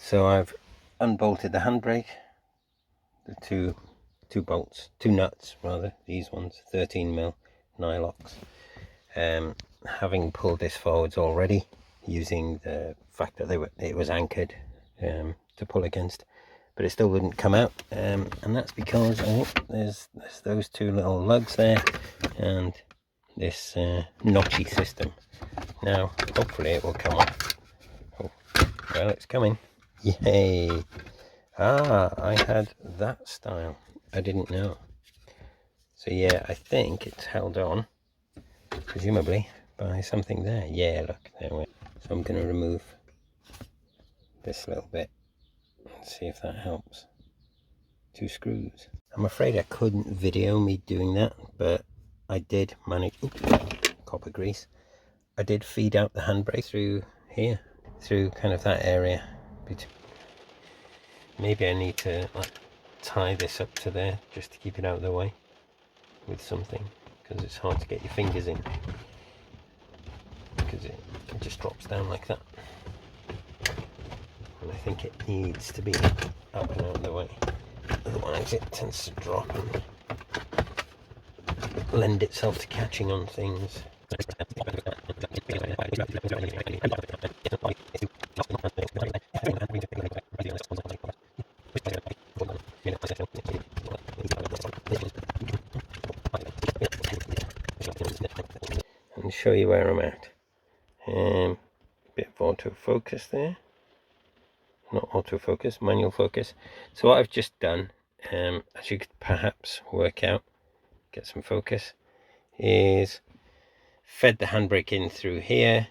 So I've unbolted the handbrake, the two bolts, two nuts rather, these ones, 13mm nylox. Having pulled this forwards already, using the fact that it was anchored to pull against, but it still wouldn't come out, and that's because I think there's those two little lugs there and this notchy system. Now hopefully it will come off. Oh, well, it's coming. Yay! I had that style. I didn't know. So yeah, I think it's held on, presumably by something there. Yeah, look, there we are. So I'm going to remove this little bit and see if that helps. Two screws. I'm afraid I couldn't video me doing that, but I did manage. Oops, copper grease. I did feed out the handbrake through here, through kind of that area. Maybe I need to like tie this up to there just to keep it out of the way with something, because it's hard to get your fingers in, because it just drops down like that, and I think it needs to be up and out of the way, otherwise it tends to drop and lend itself to catching on things. And show you where I'm at. Bit of autofocus there. Not autofocus, manual focus. So what I've just done, as you could perhaps work out, get some focus, is fed the handbrake in through here,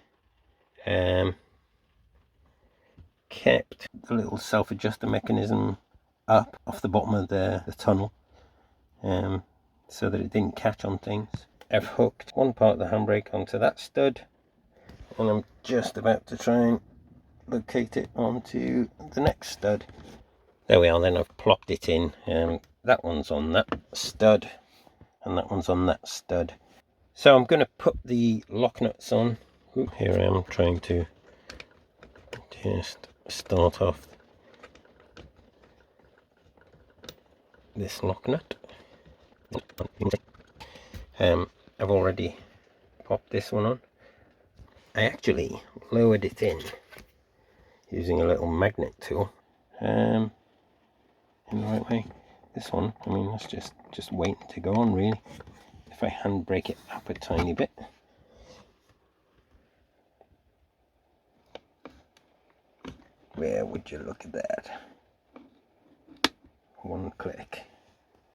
kept the little self-adjuster mechanism up off the bottom of the tunnel, so that it didn't catch on things. I've hooked one part of the handbrake onto that stud, and I'm just about to try and locate it onto the next stud. There we are, then I've plopped it in. That one's on that stud and that one's on that stud. So I'm going to put the lock nuts on. Ooh, here I am trying to just start off this lock nut. I've already popped this one on. I actually lowered it in using a little magnet tool in the right way. This one, I mean, that's just waiting to go on really. If I handbrake it up a tiny bit, where would you look at that? One click.